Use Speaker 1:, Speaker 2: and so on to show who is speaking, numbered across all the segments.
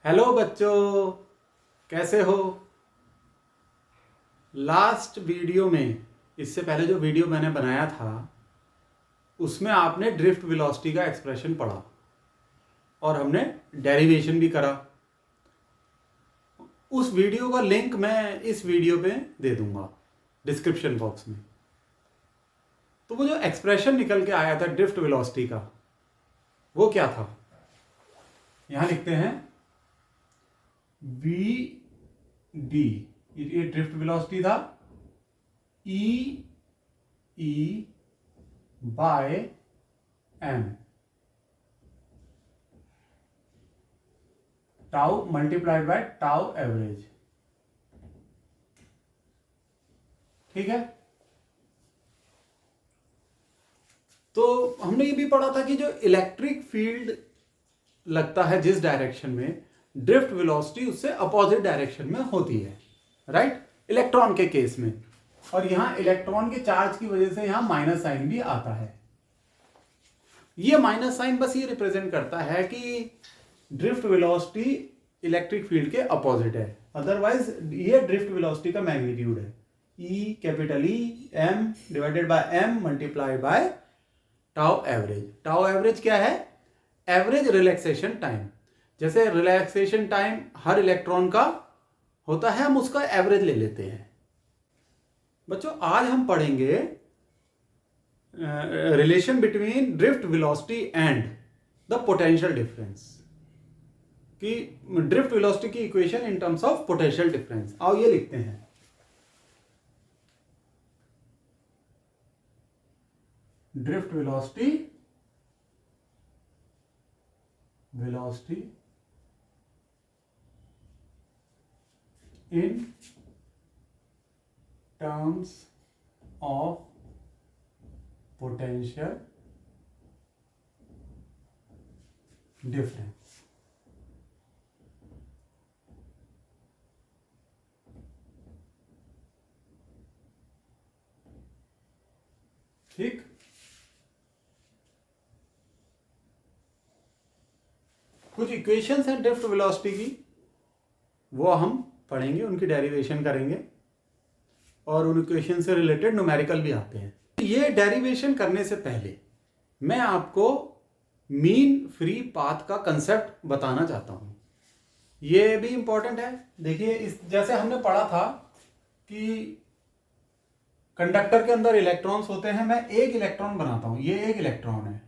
Speaker 1: Hello बच्चों, कैसे हो। लास्ट वीडियो में, इससे पहले जो वीडियो मैंने बनाया था उसमें आपने ड्रिफ्ट वेलोसिटी का एक्सप्रेशन पढ़ा और हमने डेरिवेशन भी करा। उस वीडियो का लिंक मैं इस वीडियो पे दे दूंगा डिस्क्रिप्शन बॉक्स में। तो वो जो एक्सप्रेशन निकल के आया था ड्रिफ्ट वेलोसिटी का, वो क्या था? यहां लिखते हैं वी डी, ये ड्रिफ्ट वेलोसिटी था, E by M, tau multiplied by tau average. ठीक है। तो हमने ये भी पढ़ा था कि जो इलेक्ट्रिक फील्ड लगता है जिस डायरेक्शन में, ड्रिफ्ट वेलोसिटी उससे अपोजिट डायरेक्शन में होती है, राइट, इलेक्ट्रॉन के केस में। और यहां इलेक्ट्रॉन के चार्ज की वजह से यहां माइनस साइन भी आता है। ये माइनस साइन बस ये रिप्रेजेंट करता है कि ड्रिफ्ट वेलोसिटी इलेक्ट्रिक फील्ड के अपोजिट है, अदरवाइज ये ड्रिफ्ट वेलोसिटी का मैग्नीट्यूड है, E capital E M divided by M multiply by tau average. Tau average क्या है? Average relaxation time. जैसे रिलैक्सेशन टाइम हर इलेक्ट्रॉन का होता है, हम उसका एवरेज ले लेते हैं। बच्चों, आज हम पढ़ेंगे relation between drift velocity and the potential difference, कि ड्रिफ्ट वेलोसिटी की equation in terms of potential difference. आओ ये लिखते हैं, drift velocity in terms of potential difference। ठीक। कुछ इक्वेशंस हैं ड्रिफ्ट वेलोसिटी की, वो हम पढ़ेंगे, उनकी डेरिवेशन करेंगे और उन इक्वेशन से रिलेटेड न्यूमेरिकल भी आते हैं। ये डेरिवेशन करने से पहले मैं आपको मीन फ्री पाथ का कंसेप्ट बताना चाहता हूं। ये भी इंपॉर्टेंट है। देखिए, इस जैसे हमने पढ़ा था कि कंडक्टर के अंदर इलेक्ट्रॉन्स होते हैं, मैं एक इलेक्ट्रॉन बनाता हूं, ये एक इलेक्ट्रॉन है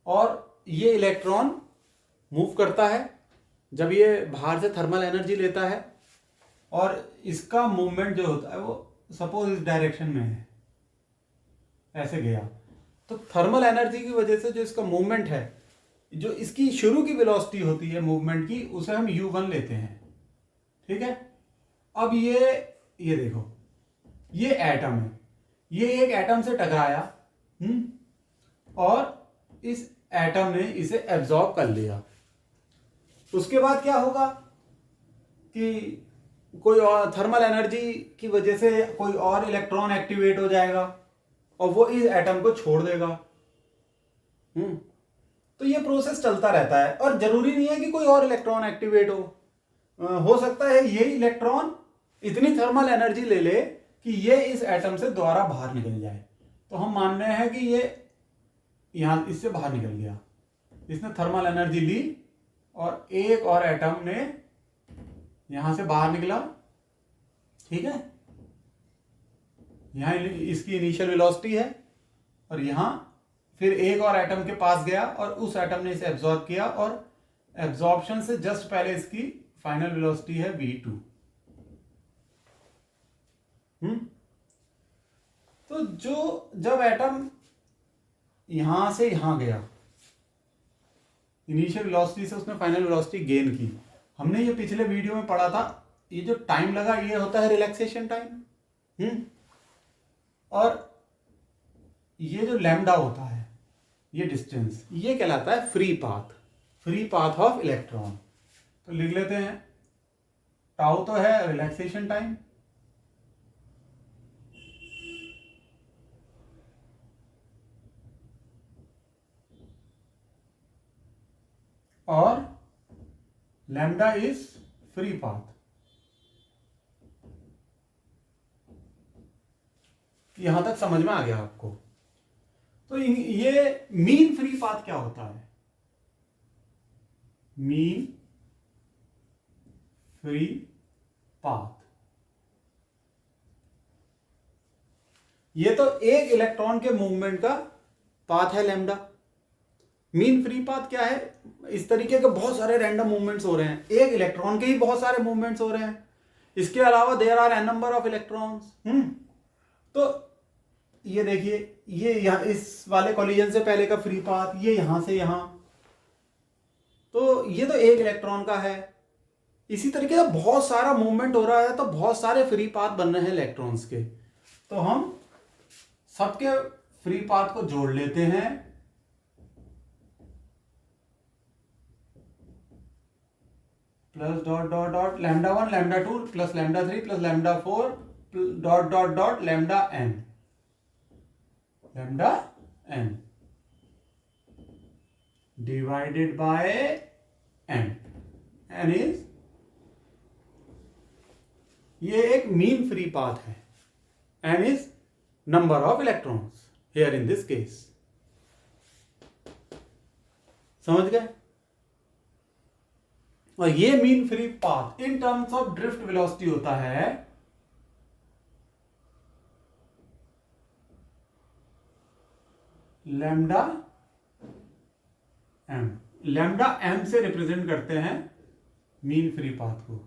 Speaker 1: और ये इलेक्ट्रॉन मूव करता है जब ये बाहर से थर्मल एनर्जी लेता है, और इसका मूवमेंट जो होता है वो सपोज इस डायरेक्शन में है, ऐसे गया, तो थर्मल एनर्जी की वजह से जो इसका मूवमेंट है, जो इसकी शुरू की वेलोसिटी होती है मूवमेंट की, उसे हम u1 लेते हैं। ठीक है। अब ये देखो, ये एटम है, ये एक एटम से टकराया और इस एटम ने इसे एब्जॉर्ब कर लिया। उसके बाद क्या होगा कि कोई और थर्मल एनर्जी की वजह से कोई और इलेक्ट्रॉन एक्टिवेट हो जाएगा और वो इस एटम को छोड़ देगा। तो ये प्रोसेस चलता रहता है और जरूरी नहीं है कि कोई और इलेक्ट्रॉन एक्टिवेट हो सकता है ये इलेक्ट्रॉन इतनी थर्मल एनर्जी ले ले कि ये इस एटम से दोबारा बाहर निकल जाए। तो हम मान रहे हैं कि ये यहां इससे बाहर निकल गया, इसने थर्मल एनर्जी ली और एक और एटम ने यहां से बाहर निकला। ठीक है। यहां इसकी इनिशियल वेलोसिटी है और यहां फिर एक और एटम के पास गया और उस एटम ने इसे एब्जॉर्ब किया और एब्जॉर्प्शन से जस्ट पहले इसकी फाइनल वेलोसिटी है v2। तो जब एटम यहां से यहां गया, इनिशियल वेलोसिटी से उसने फाइनल वेलोसिटी गेन की। हमने ये पिछले वीडियो में पढ़ा था, ये जो टाइम लगा ये होता है रिलैक्सेशन टाइम। और ये जो लैम्डा होता है, ये डिस्टेंस, ये कहलाता है फ्री पाथ ऑफ इलेक्ट्रॉन। तो लिख लेते हैं, टाउ तो है रिलैक्सेशन टाइम, और लैम्डा इज फ्री पाथ। यहां तक समझ में आ गया आपको? तो ये मीन फ्री पाथ क्या होता है? मीन फ्री पाथ, ये तो एक इलेक्ट्रॉन के मूवमेंट का पाथ है लैम्डा। मीन फ्री पाथ क्या है? इस तरीके के बहुत सारे रैंडम मूवमेंट्स हो रहे हैं, एक इलेक्ट्रॉन के ही बहुत सारे मूवमेंट्स हो रहे हैं, इसके अलावा there are N number of electrons. तो ये देखिए, ये यहां इस वाले कॉलिजन से पहले का फ्री पाथ, ये यहां से यहां, तो ये तो एक इलेक्ट्रॉन का है। इसी तरीके से बहुत सारा मूवमेंट हो रहा है, तो बहुत सारे फ्री पाथ बन रहे हैं इलेक्ट्रॉन्स के। तो हम सबके फ्री पाथ को जोड़ लेते हैं, plus dot dot dot lambda 1 lambda 2 plus lambda 3 plus lambda 4 dot dot dot lambda n divided by n is, ये एक मीन फ्री पाथ है। n is number of electrons here in this case. समझ गए? और ये mean free path in terms of drift velocity होता है lambda m। Lambda m से रिप्रेजेंट करते हैं मीन फ्री पाथ को,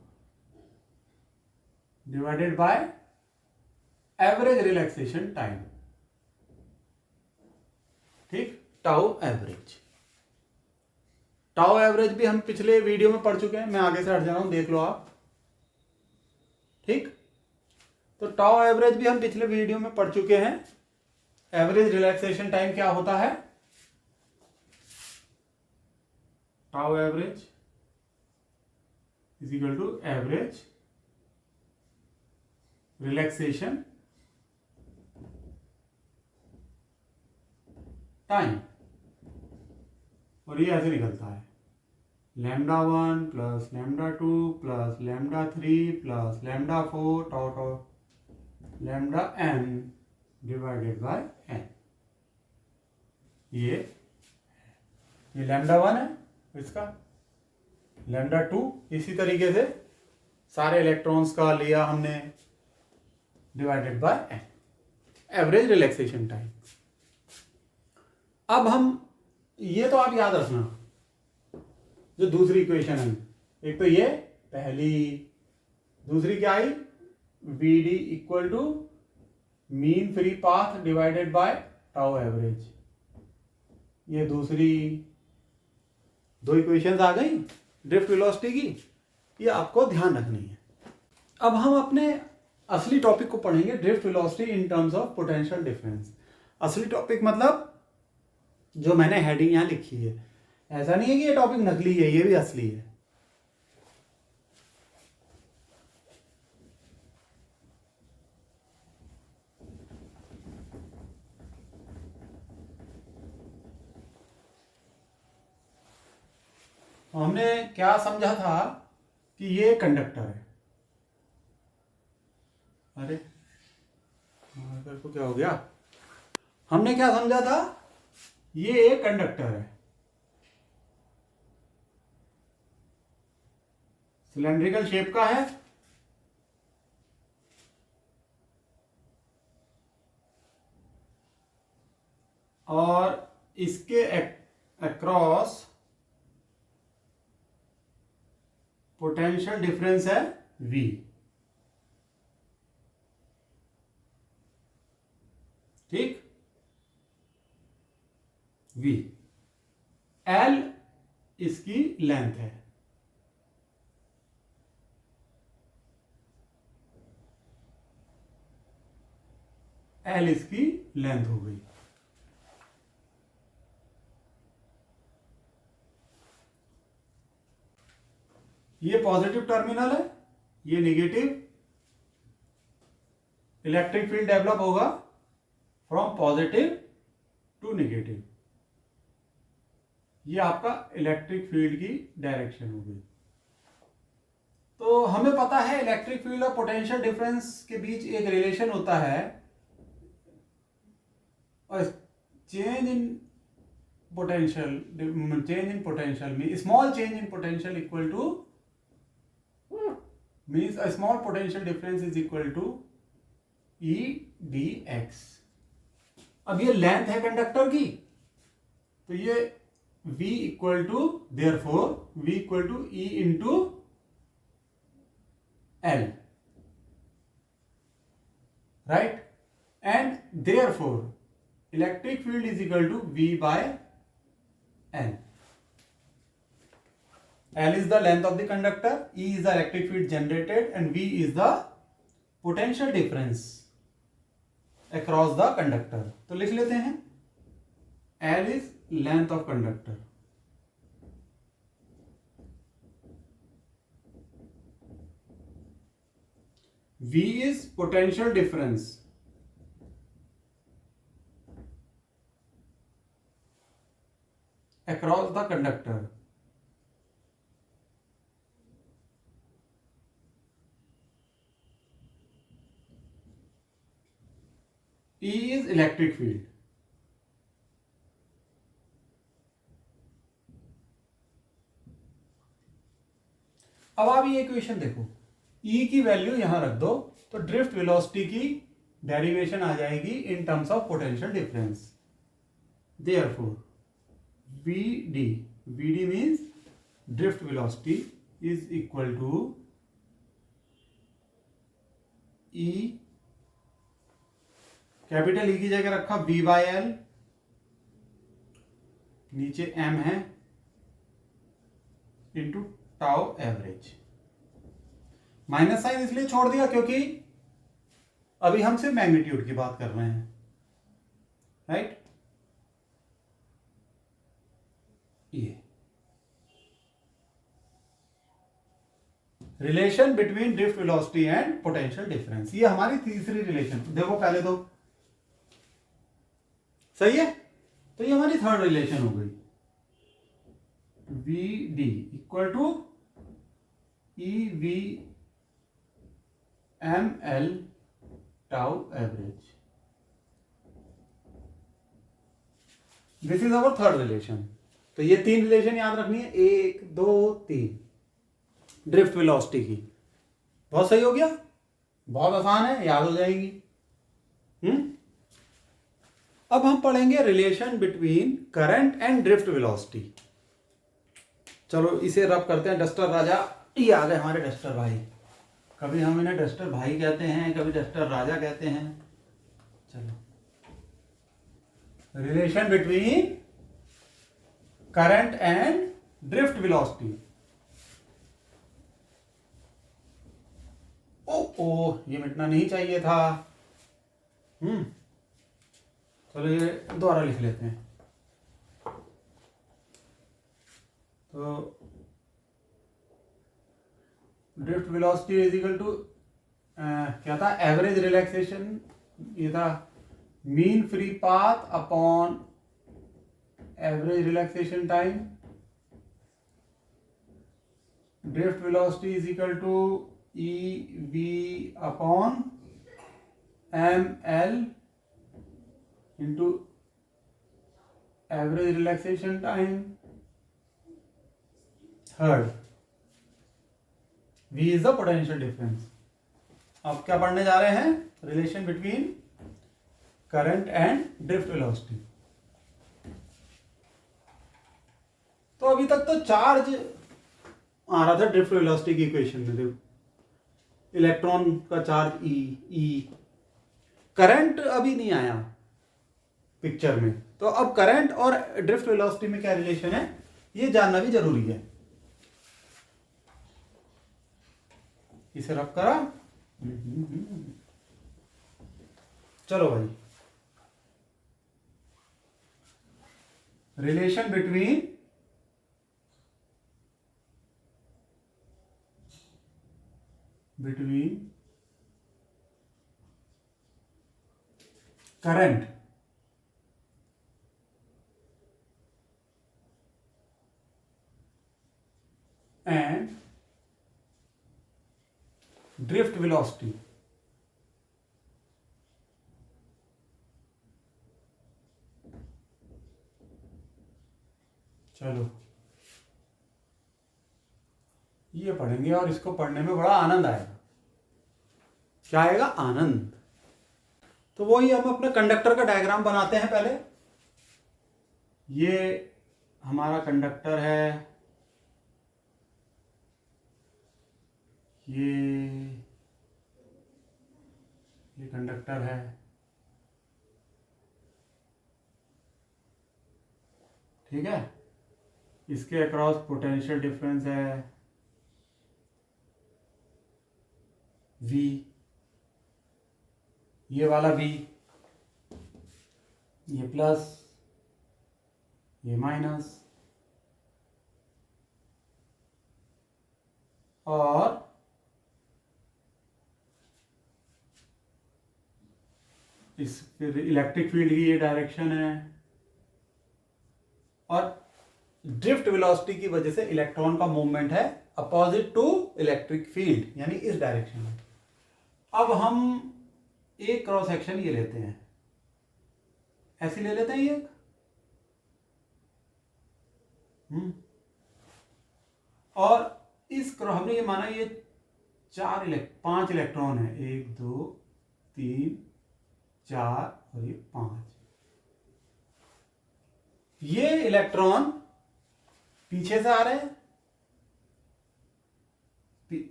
Speaker 1: divided by average relaxation time. ठीक, टाउ एवरेज। टाउ एवरेज भी हम पिछले वीडियो में पढ़ चुके हैं, मैं आगे से हट जा रहा हूं, देख लो आप। ठीक, तो टाउ एवरेज भी हम पिछले वीडियो में पढ़ चुके हैं। एवरेज रिलैक्सेशन टाइम क्या होता है? Tau average is equal to average relaxation time, और ये ऐसे निकलता है lambda 1 plus lambda 2 plus lambda 3 plus lambda 4 टॉ टॉ lambda n divided by n। ये लैम्डा 1 है, इसका लैम्डा 2, इसी तरीके से सारे इलेक्ट्रॉन्स का लिया हमने, divided by n, average relaxation time. अब हम, ये तो आप याद रखना, जो दूसरी इक्वेशन है, एक तो ये पहली, दूसरी क्या आई? V D equal to mean free path divided by tau average. ये दूसरी दो इक्वेशंस आ गई ड्रिफ्ट वेलोसिटी की, ये आपको ध्यान रखनी है। अब हम अपने असली टॉपिक को पढ़ेंगे, drift velocity in terms of potential difference. असली टॉपिक मतलब जो मैंने हेडिंग यहां लिखी है, ऐसा नहीं है कि ये टॉपिक नकली है, ये भी असली है। हमने क्या समझा था कि ये कंडक्टर है। अरे को क्या हो गया? हमने क्या समझा था? ये एक कंडक्टर है, सिलेंड्रिकल शेप का है, और इसके अक्रॉस पोटेंशियल डिफरेंस है V। ठीक, V, L इसकी लेंथ है, L इसकी लेंथ हो गई। ये पॉजिटिव टर्मिनल है, ये नेगेटिव। इलेक्ट्रिक फील्ड डेवलप होगा फ्रॉम पॉजिटिव टू नेगेटिव। ये आपका इलेक्ट्रिक फील्ड की डायरेक्शन हो गई। तो हमें पता है इलेक्ट्रिक फील्ड और पोटेंशियल डिफरेंस के बीच एक रिलेशन होता है, और चेंज इन पोटेंशियल में small change in potential equal to means a small potential difference is equal to E D X. अब ये लेंथ है कंडक्टर की, तो ये v equal to therefore v equal to E into L, right, and therefore electric field is equal to v by L. L is the length of the conductor, E is the electric field generated, and V is the potential difference across the conductor. तो लिख लेते हैं, L is length of conductor, V is potential difference across the conductor, E is electric field. अब आप ये equation देखो, E की value यहां रख दो तो ड्रिफ्ट वेलोसिटी की डेरिवेशन आ जाएगी in terms of potential difference. Therefore VD means drift velocity is equal to E, capital E की जगह रखा V बाय एल, नीचे M है, into tau average. Minus sign इसलिए छोड़ दिया क्योंकि अभी हम सिर्फ मैग्नीट्यूड की बात कर रहे हैं, राइट। ये relation between drift velocity and potential difference, ये हमारी तीसरी रिलेशन। देखो पहले तो सही है, तो ये हमारी थर्ड रिलेशन हो गई, V D equal to E V M L tau average. This is our third relation. तो ये तीन रिलेशन याद रखनी है, 1 2 3 ड्रिफ्ट वेलोसिटी की। बहुत सही हो गया, बहुत आसान है, याद हो जाएगी। अब हम पढ़ेंगे relation between current and drift velocity. चलो इसे रब करते हैं। डस्टर राजा, ये आ गए हमारे डस्टर भाई। कभी हम इन्हें डस्टर भाई कहते हैं, कभी डस्टर राजा कहते हैं। चलो, relation between current and drift velocity. ओ ये मिटना नहीं चाहिए था। चलो ये दोबारा लिख लेते हैं। तो drift velocity is equal to क्या था, एवरेज रिलैक्सेशन, ये था mean free path upon average relaxation time. Drift velocity is equal to E V upon M L into average relaxation time. Third, V is the potential difference. अब क्या पढ़ने जा रहे हैं, relation between current and drift velocity. तो अभी तक तो चार्ज आ रहा था ड्रिफ्ट वेलोसिटी की इक्वेशन में। देखो, इलेक्ट्रॉन का चार्ज ई, करंट अभी नहीं आया पिक्चर में। तो अब करंट और ड्रिफ्ट वेलोसिटी में क्या रिलेशन है, ये जानना भी जरूरी है। इसे रब करा। चलो भाई, relation between current and drift velocity, चलो ये पढ़ेंगे और इसको पढ़ने में बड़ा आनंद आएगा। क्या आएगा? आनंद। तो वही हम अपने कंडक्टर का डायग्राम बनाते हैं पहले। ये हमारा कंडक्टर है, ये कंडक्टर है, ठीक है। इसके अक्रॉस पोटेंशियल डिफरेंस है V, ये वाला V, ये प्लस, ये माइनस, और इस फिर इलेक्ट्रिक फील्ड की ये डायरेक्शन है, और ड्रिफ्ट वेलोसिटी की वजह से इलेक्ट्रॉन का मूवमेंट है अपोजिट टू इलेक्ट्रिक फील्ड, यानी इस डायरेक्शन में। अब हम एक क्रॉस सेक्शन ये लेते हैं, ऐसे ले लेते हैं ये, और इस क्रॉस हमने ये माना ये 5 इलेक्ट्रॉन है, 1 2 3 4 और ये 5। ये इलेक्ट्रॉन पीछे से आ रहे हैं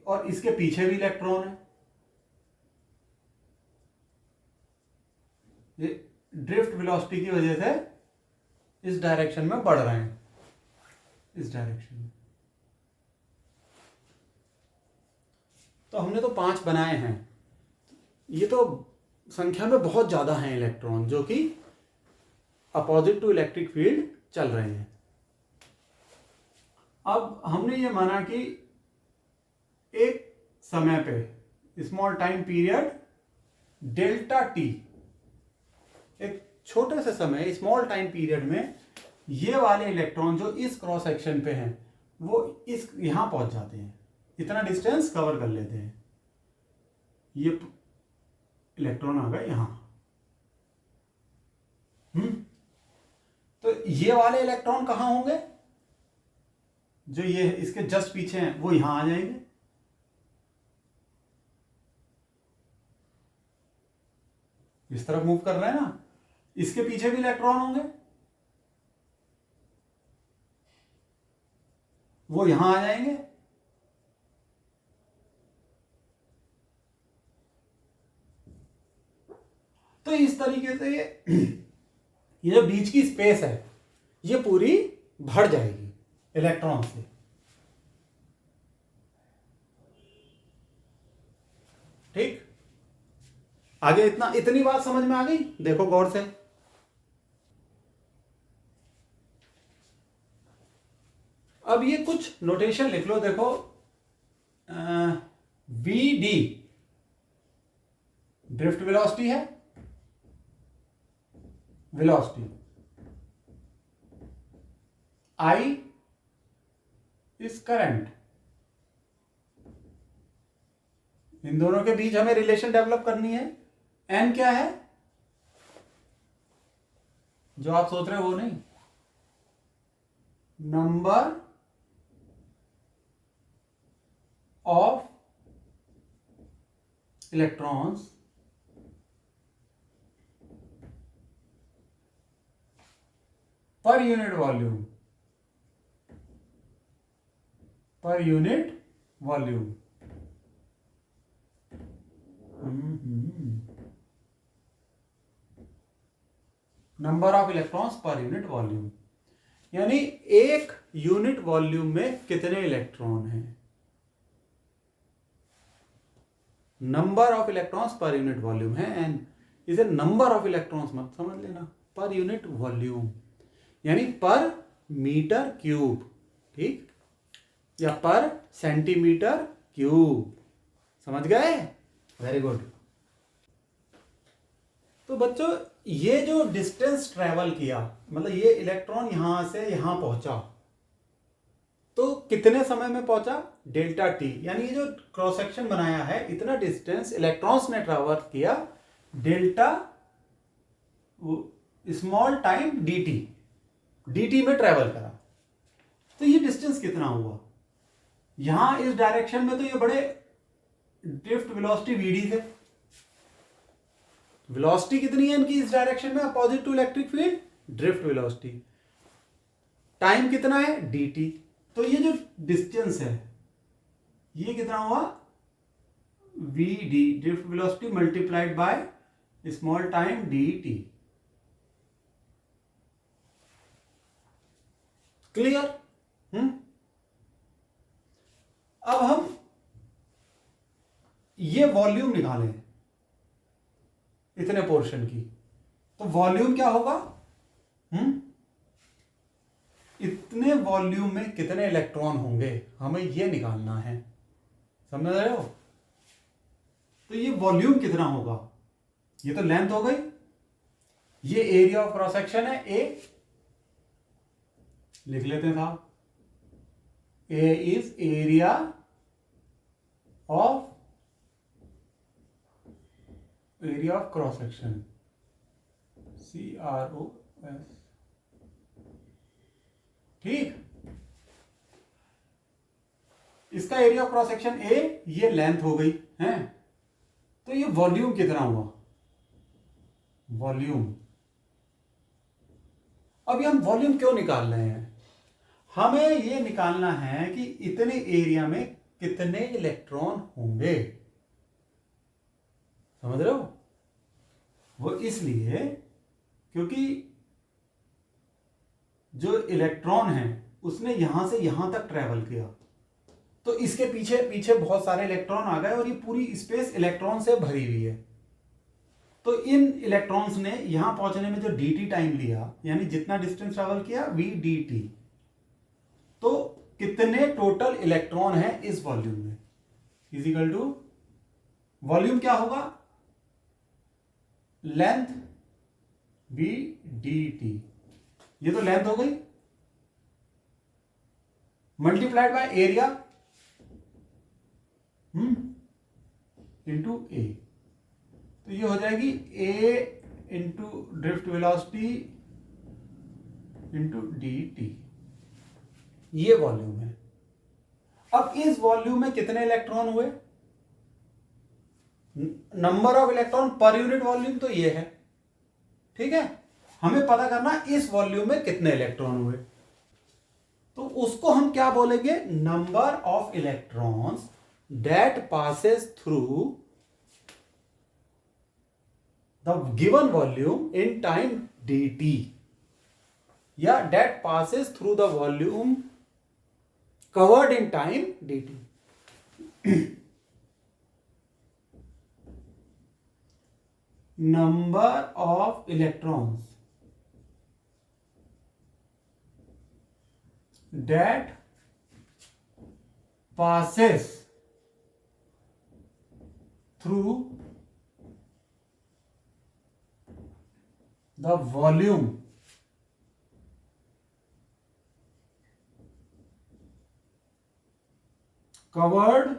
Speaker 1: और इसके पीछे भी इलेक्ट्रॉन है। ये ड्रिफ्ट वेलोसिटी की वजह से इस डायरेक्शन में बढ़ रहे हैं, इस डायरेक्शन में। तो हमने तो 5 बनाए हैं, ये तो संख्या में बहुत ज्यादा हैं इलेक्ट्रॉन जो कि अपोजिट टू इलेक्ट्रिक फील्ड चल रहे हैं। अब हमने ये माना कि एक समय पे small time period delta T, एक छोटे से समय स्मॉल टाइम पीरियड में ये वाले इलेक्ट्रॉन जो इस क्रॉस सेक्शन पे हैं वो इस यहां पहुंच जाते हैं, इतना डिस्टेंस कवर कर लेते हैं। ये इलेक्ट्रॉन आ गए यहां, तो ये वाले इलेक्ट्रॉन कहां होंगे? जो ये इसके जस्ट पीछे हैं वो यहां आ जाएंगे, इस तरफ मूव कर रहे हैं ना। इसके पीछे भी इलेक्ट्रॉन होंगे, वो यहां आ जाएंगे, तो इस तरीके से ये जो बीच की स्पेस है ये पूरी भर जाएगी इलेक्ट्रॉन से। ठीक, आगे इतनी बात समझ में आ गई? देखो गौर से, अब ये कुछ नोटेशन लिख लो। देखो वी डी ड्रिफ्ट वेलोसिटी है, वेलोसिटी, आई इज करंट। इन दोनों के बीच हमें रिलेशन डेवलप करनी है। एन क्या है? जो आप सोच रहे हो वो नहीं, number of electrons per unit volume, per unit volume. Number of electrons per unit volume, यानी एक यूनिट वॉल्यूम में कितने इलेक्ट्रॉन हैं। Number of electrons per unit volume है, एंड इसे नंबर ऑफ इलेक्ट्रॉन्स मत समझ लेना, पर यूनिट वॉल्यूम यानी पर मीटर क्यूब, ठीक, या पर सेंटीमीटर क्यूब। समझ गए? Very good. तो बच्चों ये जो डिस्टेंस ट्रेवल किया, मतलब ये इलेक्ट्रॉन यहां से यहां पहुंचा, तो कितने समय में पहुंचा, डेल्टा टी, यानी ये जो क्रॉस सेक्शन बनाया है इतना डिस्टेंस इलेक्ट्रॉन्स ने ट्रैवर्स किया delta small time dt, dt में ट्रेवल करा। तो ये डिस्टेंस कितना हुआ, यहां इस डायरेक्शन में तो ये बड़े ड्रिफ्ट वेलोसिटी vd थे, वेलोसिटी कितनी है इनकी इस डायरेक्शन में opposite to electric field, drift velocity, time कितना है dt। तो ये जो डिस्टेंस है ये कितना हुआ, vd drift velocity multiplied by small time dt। Clear? अब हम ये वॉल्यूम निकालें इतने पोर्शन की, तो वॉल्यूम क्या होगा, इतने वॉल्यूम में कितने इलेक्ट्रॉन होंगे हमें ये निकालना है, समझ रहे हो। तो ये वॉल्यूम कितना होगा, ये तो लेंथ हो गई, ये एरिया ऑफ क्रॉस सेक्शन है ए, लिख लेते हैं साहब, A is area of cross section, CROS, ठीक। इसका area of cross section A, ये लेंथ हो गई है। तो ये वॉल्यूम कितना हुआ, वॉल्यूम, अभी हम वॉल्यूम क्यों निकाल रहे हैं, हमें ये निकालना है कि इतने एरिया में कितने इलेक्ट्रॉन होंगे, समझ रहे हो। वो इसलिए क्योंकि जो इलेक्ट्रॉन है उसने यहां से यहां तक ट्रेवल किया, तो इसके पीछे पीछे बहुत सारे इलेक्ट्रॉन आ गए और ये पूरी स्पेस इलेक्ट्रॉन से भरी हुई है। तो इन इलेक्ट्रॉन्स ने यहां पहुंचने में जो dt टाइम लिया, यानी जितना डिस्टेंस ट्रेवल किया vdt, तो कितने टोटल इलेक्ट्रॉन है इस वॉल्यूम में, इज इक्वल टू वॉल्यूम क्या होगा, लेंथ vdt, ये तो लेंथ हो गई, मल्टीप्लाइड बाय एरिया इंटू ए, तो ये हो जाएगी a into drift velocity into dt, ये वॉल्यूम है। अब इस वॉल्यूम में कितने इलेक्ट्रॉन हुए, number of electron per unit volume तो ये है, ठीक है। हमें पता करना इस वॉल्यूम में कितने इलेक्ट्रॉन हुए, तो उसको हम क्या बोलेंगे, number of electrons that passes through the given volume in time dt, या that passes through the volume covered in time dt। number of electrons that passes through the volume covered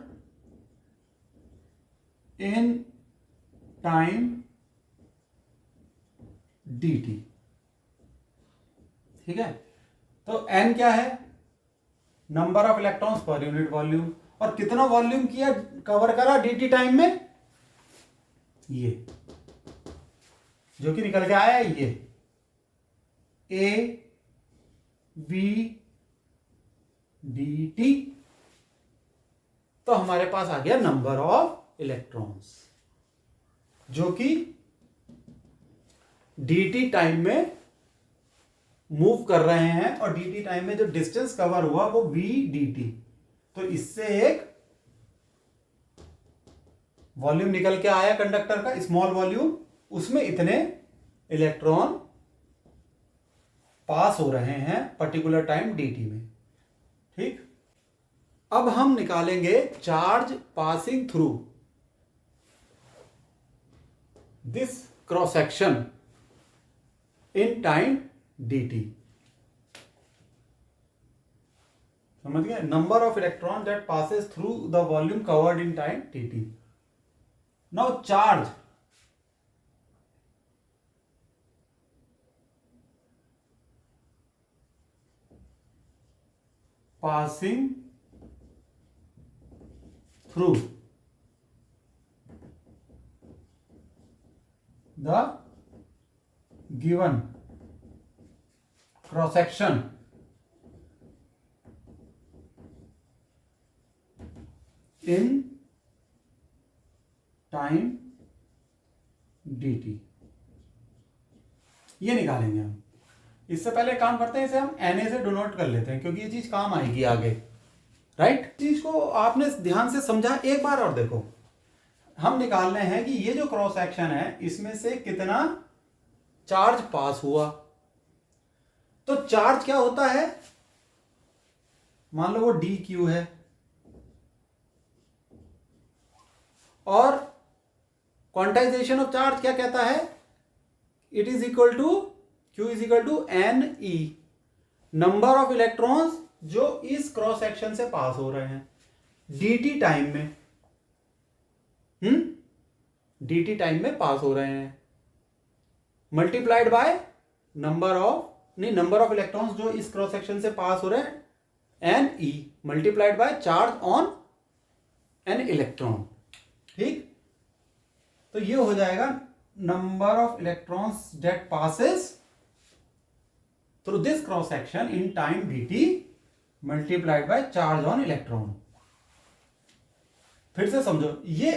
Speaker 1: in time dt, ठीक है। तो n क्या है, number of electrons per unit volume, और कितना volume किया, cover करा dt टाइम में, ये जो कि निकल के आया ये a b dt, तो हमारे पास आ गया नंबर ऑफ इलेक्ट्रॉन्स जो कि dt टाइम में मूव कर रहे हैं, और dt टाइम में जो डिस्टेंस कवर हुआ वो v dt, तो इससे एक वॉल्यूम निकल के आया कंडक्टर का, स्मॉल वॉल्यूम, उसमें इतने इलेक्ट्रॉन पास हो रहे हैं पर्टिकुलर टाइम dt में, ठीक। अब हम निकालेंगे charge passing through this cross section in time dt। समझ गए, number of electron that passes through the volume covered in time dt. Now charge passing through the given cross section in time dt. ये निकालेंगे हम. इससे पहले काम करते हैं, इसे हम Na से डिनोट कर लेते हैं क्योंकि ये चीज काम आएगी आगे. राइट, चीज को आपने ध्यान से समझा. एक बार और देखो, हम निकालने हैं कि ये जो क्रॉस सेक्शन है इसमें से कितना चार्ज पास हुआ. तो चार्ज क्या होता है, मान लो वो डी क्यू है और क्वांटाइजेशन ऑफ चार्ज क्या कहता है, it is equal to Q is equal to N E, number of electrons जो इस क्रॉस सेक्शन से पास हो रहे हैं dt टाइम में. dt टाइम में पास हो रहे हैं, multiplied by number of electrons जो इस क्रॉस सेक्शन से पास हो रहे हैं N E, multiplied by charge on N electron. ठीक, तो ये हो जाएगा number of electrons that passes through this cross section in time dt multiplied by charge on electron. फिर से समझो ये,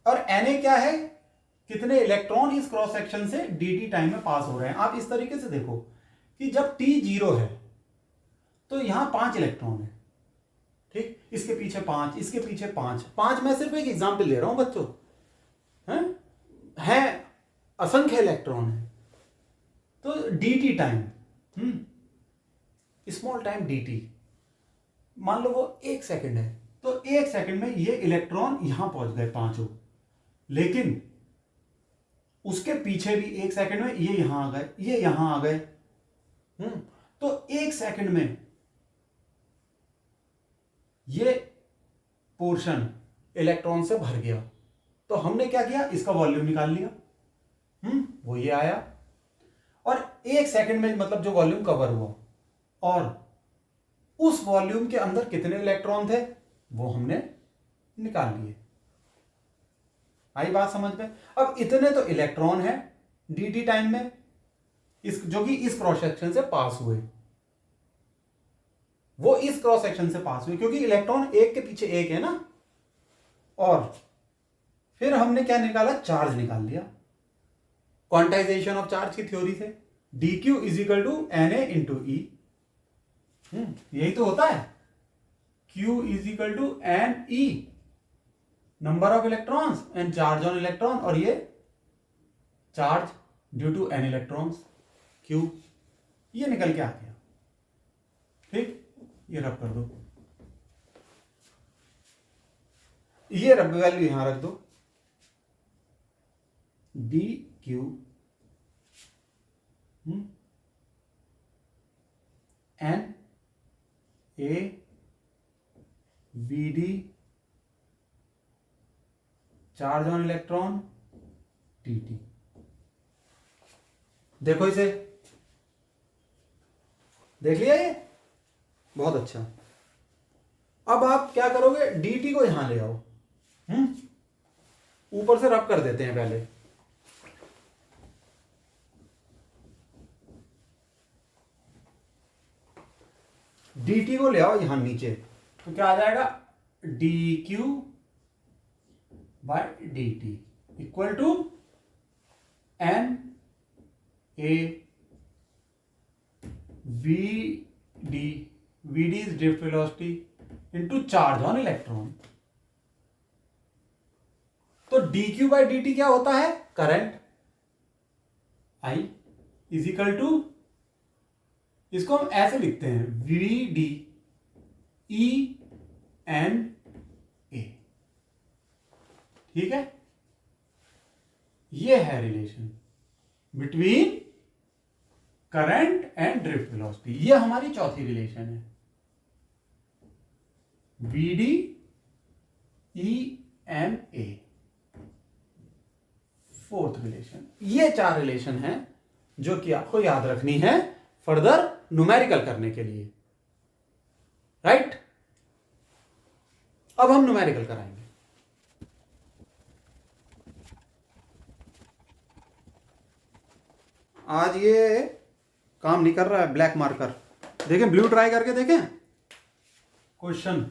Speaker 1: और Na क्या है, कितने इलेक्ट्रॉन इस क्रॉस सेक्शन से dt टाइम में पास हो रहे हैं. आप इस तरीके से देखो कि जब t 0 है तो यहां 5 इलेक्ट्रॉन है. ठीक, इसके पीछे 5, इसके पीछे 5. मैं सिर्फ एक एग्जांपल दे रहा हूं बच्चों, है असंख्य इलेक्ट्रॉन है. तो dt time, small time dt, मान लो वो 1 सेकंड है, तो 1 सेकंड में ये इलेक्ट्रॉन यहां पहुंच गए पांचों, लेकिन उसके पीछे भी 1 सेकंड में ये यहां आ गए, ये यहां आ गए. तो 1 सेकंड में ये पोर्शन इलेक्ट्रॉन से भर गया. तो हमने क्या किया, इसका वॉल्यूम निकाल लिया. वो ये आया, और 1 सेकंड में मतलब जो वॉल्यूम कवर हुआ, और उस वॉल्यूम के अंदर कितने इलेक्ट्रॉन थे वो हमने निकाल लिए. आई बात समझ में. अब इतने तो इलेक्ट्रॉन है dt टाइम में, इस जो कि इस क्रॉस सेक्शन से पास हुए, वो इस क्रॉस सेक्शन से पास हुए क्योंकि इलेक्ट्रॉन एक के पीछे एक है ना. और फिर हमने क्या निकाला, चार्ज निकाल लिया क्वांटाइजेशन ऑफ चार्ज की थ्योरी से. dq is equal to Na into e, यही तो होता है. q is equal to N E, number of electrons and charge on electron, और ये charge due to n electrons q. ये निकल के आ गया. ठीक, ये रब कर दो, ये रब वैल्यू यहां रख दो. D Q N A V D charge on electron T T. देखो इसे, देख लिया ये, बहुत अच्छा. अब आप क्या करोगे, dt को यहां ले आओ. ऊपर से रब कर देते हैं पहले. dt को ले आओ यहां नीचे, तो क्या आ जाएगा, dq by dt equal to N A V D is drift velocity into charge on electron. तो dq बाय dt क्या होता है, current. I is equal to, इसको हम ऐसे लिखते हैं, V D E N A. ठीक है, ये है relation between current and drift velocity, ये हमारी चौथी रिलेशन है। VD EMA fourth relation. ये 4 रिलेशन हैं जो कि आपको याद रखनी है फर्दर न्यूमेरिकल करने के लिए, राइट? अब हम न्यूमेरिकल कराएंगे। आज ये काम नहीं कर रहा है ब्लैक मार्कर, देखें ब्लू ट्राई करके देखें क्वेश्चन।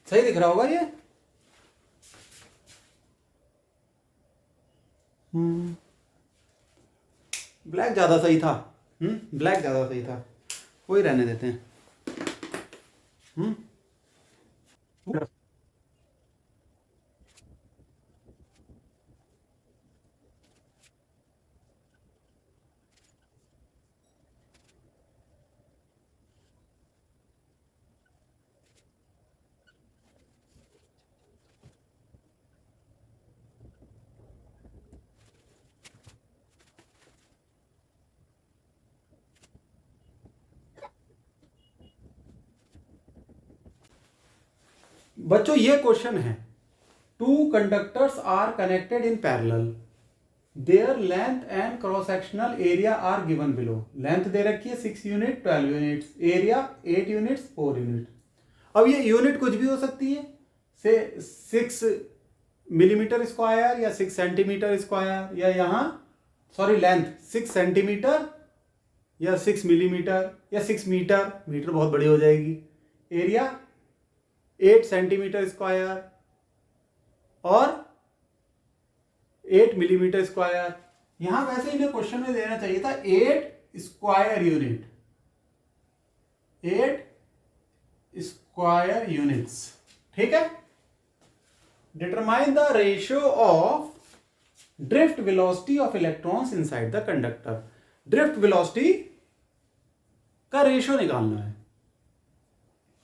Speaker 1: सही दिख रहा होगा ये? ब्लैक ज्यादा सही था। ब्लैक ज्यादा सही था, कोई रहने देते हैं। बच्चों ये क्वेश्चन है, 2 conductors are connected in parallel, their length and cross sectional area are given below. Length दे रखी है 6 unit 12 units, area 8 units 4 unit. अब ये यूनिट कुछ भी हो सकती है, से 6 मिलीमीटर स्क्वायर या 6 सेंटीमीटर स्क्वायर, या यहाँ सॉरी लेंथ 6 सेंटीमीटर या 6 मिलीमीटर या 6 मीटर, मीटर बहुत बड़ी हो जाएगी। एरिया 8 सेंटीमीटर स्क्वायर और 8 मिलीमीटर स्क्वायर। यहां वैसे इन्हें क्वेश्चन में देना चाहिए था 8 स्क्वायर यूनिट, 8 स्क्वायर यूनिट्स, ठीक है। Determine the ratio of drift velocity of electrons inside the conductor. Drift velocity का रेशियो निकालना है।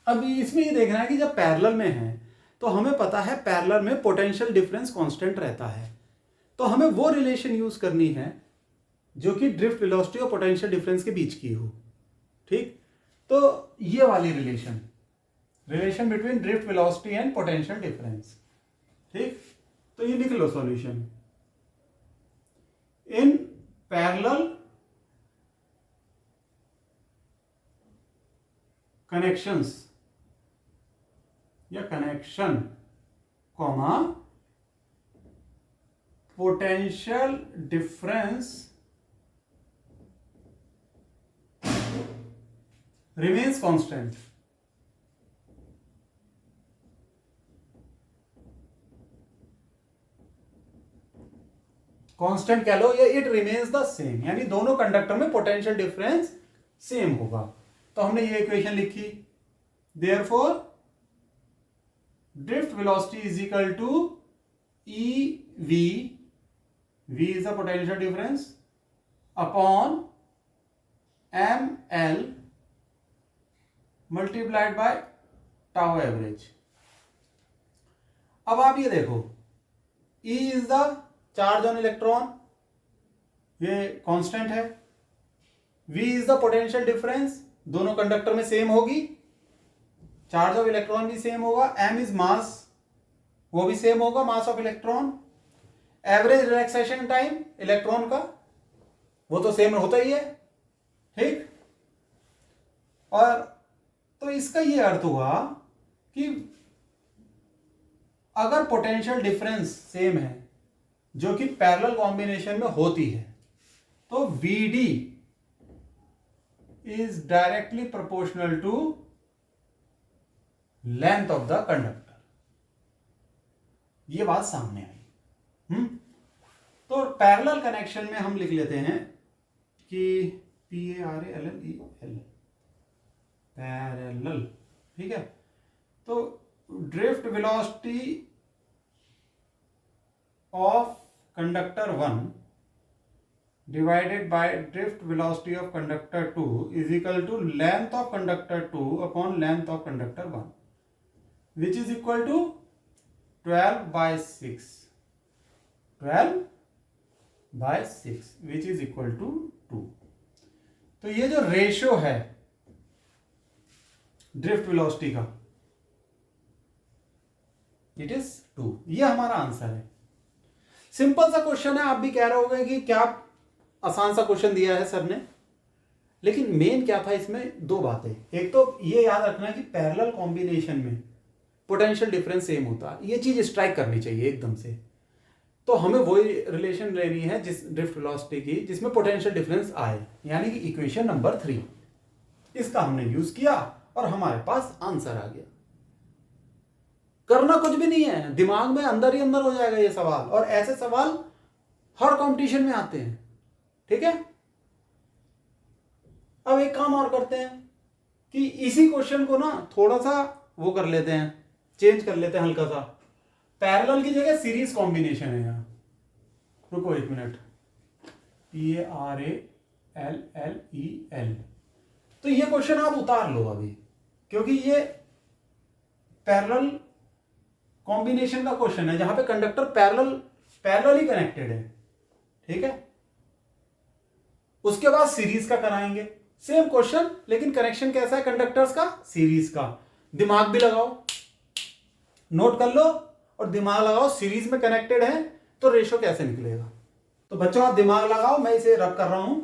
Speaker 1: अब इसमें ये देखना है कि जब पैरेलल में है तो हमें पता है पैरेलल में पोटेंशियल डिफरेंस कांस्टेंट रहता है, तो हमें वो रिलेशन यूज करनी है जो कि ड्रिफ्ट वेलोसिटी और पोटेंशियल डिफरेंस के बीच की हो, ठीक। तो ये वाली relation between drift velocity and potential difference, ठीक। तो ये लिख लो सॉल्यूशन। इन पैरेलल कनेक्शंस या connection comma potential difference remains constant. Constant कह लो या इट रिमेन्स द सेम, यानी दोनों कंडक्टर में पोटेंशियल डिफरेंस सेम होगा। तो हमने ये इक्वेशन लिखी, therefore drift velocity is equal to EV, V is the potential difference, upon ML multiplied by tau average। अब आप ये देखो, E is the charge on electron, ये कांस्टेंट है। V is the potential difference, दोनों conductor में same होगी, charge of electron भी सेम होगा। M इज मास, वो भी सेम होगा, mass of electron. Average relaxation time electron का वो तो सेम होता ही है, ठीक। और तो इसका ये अर्थ हुआ कि अगर पोटेंशियल डिफरेंस सेम है जो कि पैरेलल कॉम्बिनेशन में होती है, तो VD is directly proportional to length of the conductor. ये बात सामने आई। तो पैरेलल कनेक्शन में हम लिख लेते हैं कि PARALLEL, पैरेलल, ठीक है। तो drift velocity of conductor 1 divided by drift velocity of conductor 2 is equal to length of conductor 2 upon length of conductor 1, which is equal to 12/6, 12/6 which is equal to 2। तो ये जो रेशियो है drift velocity का, it is 2। ये हमारा answer है। Simple सा question है। आप भी कह रहे होंगे कि क्या आसान सा क्वेश्चन दिया है सर ने, लेकिन मेन क्या था इसमें, दो बातें। एक तो ये याद रखना कि पैरेलल कॉम्बिनेशन में पोटेंशियल डिफरेंस सेम होता है, ये चीज स्ट्राइक करनी चाहिए एकदम से। तो हमें वही रिलेशन लेनी है जिस ड्रिफ्ट वेलोसिटी की जिसमें पोटेंशियल डिफरेंस आए, यानी कि इक्वेशन नंबर 3। इसका हमने यूज किया और हमारे पास आंसर आ गया। करना कुछ भी नहीं है, दिमाग में अंदर ही अंदर हो जाएगा ये सवाल, और ऐसे सवाल हर कंपटीशन में आते हैं। ठीक है, अब एक काम और करते हैं कि इसी क्वेश्चन को ना थोड़ा सा वो कर लेते हैं, चेंज कर लेते हैं हल्का सा। पैरेलल की जगह सीरीज कॉम्बिनेशन है यहां। रुको एक मिनट, PARALLEL। तो ये क्वेश्चन आप उतार लो अभी, क्योंकि ये पैरेलल कॉम्बिनेशन का क्वेश्चन है जहां पे कंडक्टर पैरेलल ही कनेक्टेड है। ठीक है, उसके बाद सीरीज का कराएंगे, सेम क्वेश्चन लेकिन कनेक्शन कैसा है कंडक्टर्स का, सीरीज का। दिमाग भी लगाओ, नोट कर लो और दिमाग लगाओ, सीरीज में कनेक्टेड है तो रेशो कैसे निकलेगा। तो बच्चों आप दिमाग लगाओ, मैं इसे रब कर रहा हूं।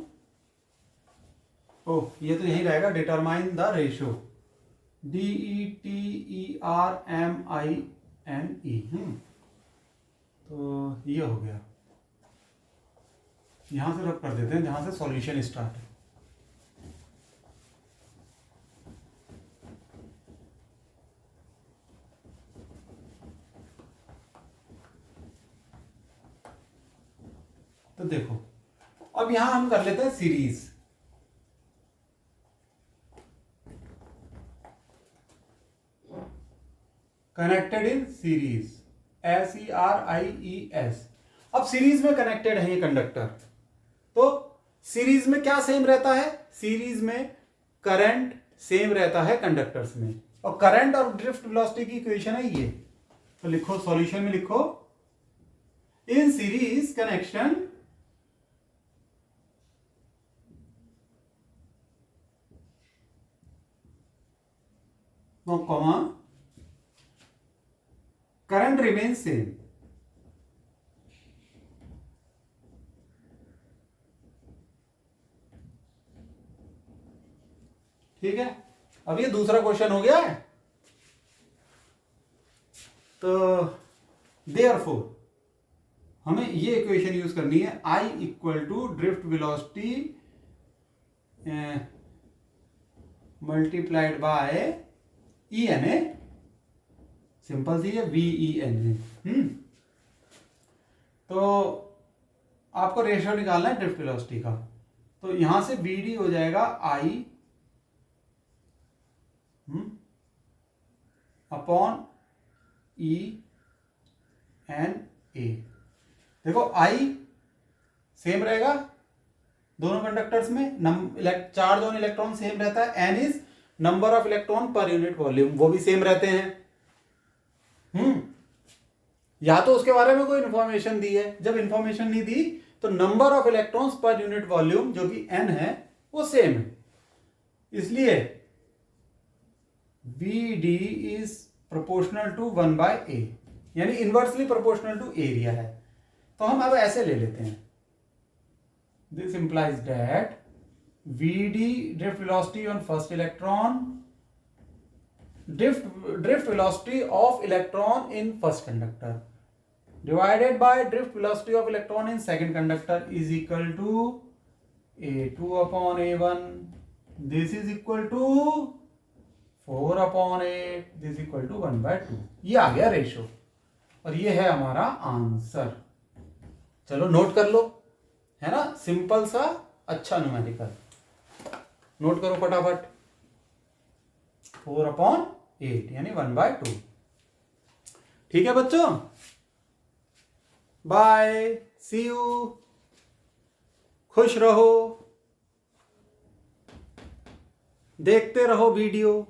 Speaker 1: ओह, ये तो यही रहेगा, डिटरमाइन द रेशो, DETERMINE। तो ये हो गया, यहां से रब कर देते हैं जहां से सॉल्यूशन स्टार्ट है। तो देखो, अब यहां हम कर लेते हैं series. Connected in series, SERIES। अब सीरीज में कनेक्टेड है ये कंडक्टर, तो सीरीज में क्या सेम रहता है, सीरीज में करंट सेम रहता है कंडक्टर्स में, और करंट और ड्रिफ्ट वेलोसिटी की इक्वेशन है ये। तो लिखो, सॉल्यूशन में लिखो, in series connection comma current remains same. ठीक है, अब ये दूसरा क्वेश्चन हो गया है। तो देयरफॉर हमें ये इक्वेशन यूज करनी है, I equal to drift velocity multiplied by ENA, simple सी है, VENA। तो आपको रेशियो निकालना है ड्रिफ्ट वेलोसिटी का, तो यहां से BD हो जाएगा I अपॉन ENA। देखो I सेम रहेगा दोनों कंडक्टर्स में, चार्ज ऑन इलेक्ट्रॉन सेम रहता है, N is number of electron per unit volume, वो भी सेम रहते हैं। या तो उसके बारे में कोई इंफॉर्मेशन दी है, जब इंफॉर्मेशन नहीं दी तो number of electrons per unit volume जो कि N है वो सेम है, इसलिए VD is proportional to 1/A, यानी इनवर्सली प्रोपोर्शनल टू एरिया है। तो हम अब ऐसे ले लेते हैं, this implies that VD drift velocity on first electron, drift velocity of electron in first conductor divided by drift velocity of electron in second conductor is equal to A2 upon A1, this is equal to 4/8, this equal to 1/2। ये आ गया ratio, और ये है हमारा answer. चलो note कर लो, है ना, सिंपल सा अच्छा न्यूमेरिकल, नोट करो फटाफट। 4/8 यानी 1/2। ठीक है बच्चों, बाय, सी यू, खुश रहो, देखते रहो वीडियो।